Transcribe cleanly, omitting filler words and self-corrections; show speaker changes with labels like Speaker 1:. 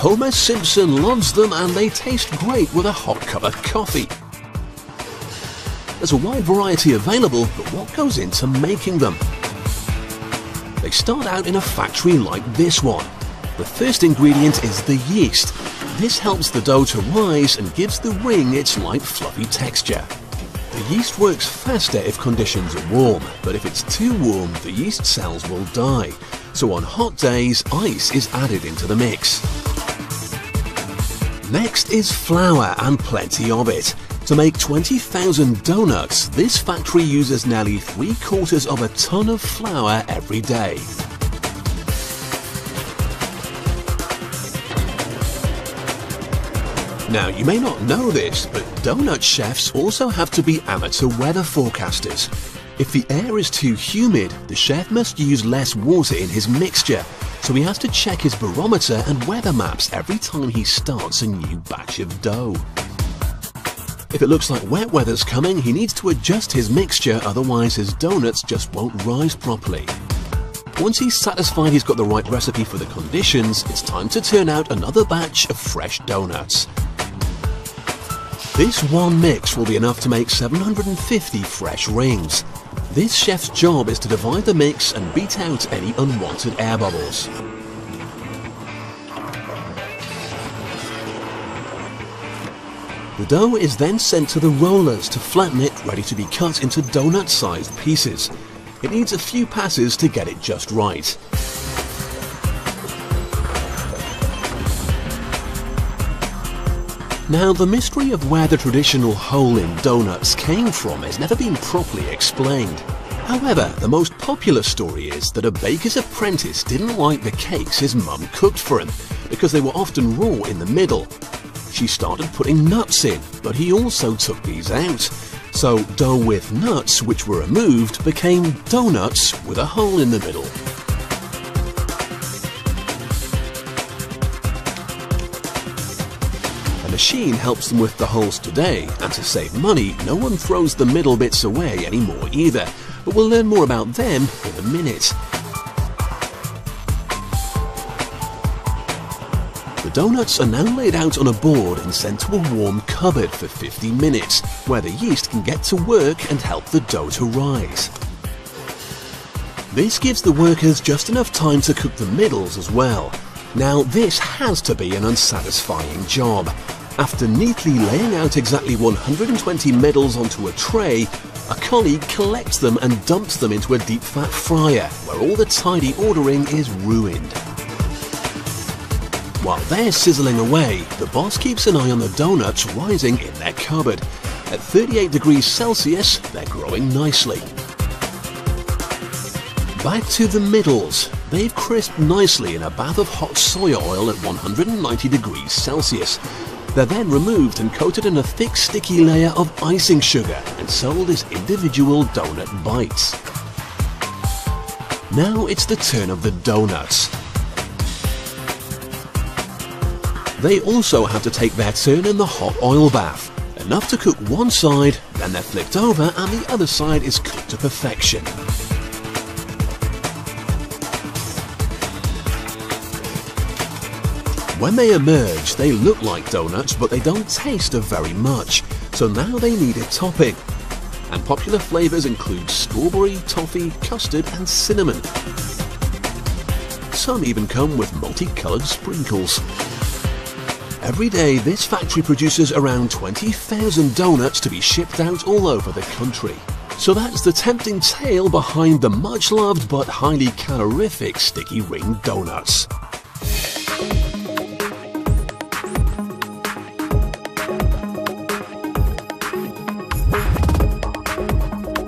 Speaker 1: Homer Simpson loves them and they taste great with a hot cup of coffee. There's a wide variety available, but what goes into making them? They start out in a factory like this one. The first ingredient is the yeast. This helps the dough to rise and gives the ring its light fluffy texture. The yeast works faster if conditions are warm, but if it's too warm, the yeast cells will die. So on hot days, ice is added into the mix. Next is flour and plenty of it. To make 20,000 donuts, this factory uses nearly 3/4 of a ton of flour every day. Now, you may not know this, but donut chefs also have to be amateur weather forecasters. If the air is too humid, the chef must use less water in his mixture, so he has to check his barometer and weather maps every time he starts a new batch of dough. If it looks like wet weather's coming, he needs to adjust his mixture, otherwise his donuts just won't rise properly. Once he's satisfied he's got the right recipe for the conditions, it's time to turn out another batch of fresh donuts. This one mix will be enough to make 750 fresh rings. This chef's job is to divide the mix and beat out any unwanted air bubbles. The dough is then sent to the rollers to flatten it, ready to be cut into donut-sized pieces. It needs a few passes to get it just right. Now, the mystery of where the traditional hole in donuts came from has never been properly explained. However, the most popular story is that a baker's apprentice didn't like the cakes his mum cooked for him because they were often raw in the middle. She started putting nuts in, but he also took these out. So dough with nuts, which were removed, became donuts with a hole in the middle. A machine helps them with the holes today, and to save money, no one throws the middle bits away anymore either, but we'll learn more about them in a minute. The donuts are now laid out on a board and sent to a warm cupboard for 50 minutes, where the yeast can get to work and help the dough to rise. This gives the workers just enough time to cook the middles as well. Now, this has to be an unsatisfying job. After neatly laying out exactly 120 middles onto a tray, a colleague collects them and dumps them into a deep fat fryer, where all the tidy ordering is ruined. While they're sizzling away, the boss keeps an eye on the donuts rising in their cupboard. At 38 degrees Celsius, they're growing nicely. Back to the middles. They've crisped nicely in a bath of hot soya oil at 190 degrees Celsius. They're then removed and coated in a thick sticky layer of icing sugar and sold as individual donut bites. Now it's the turn of the donuts. They also have to take their turn in the hot oil bath. Enough to cook one side, then they're flipped over and the other side is cooked to perfection. When they emerge, they look like donuts, but they don't taste of very much, so now they need a topping. And popular flavours include strawberry, toffee, custard and cinnamon. Some even come with multicoloured sprinkles. Every day, this factory produces around 20,000 donuts to be shipped out all over the country. So that's the tempting tale behind the much-loved but highly calorific sticky ring donuts.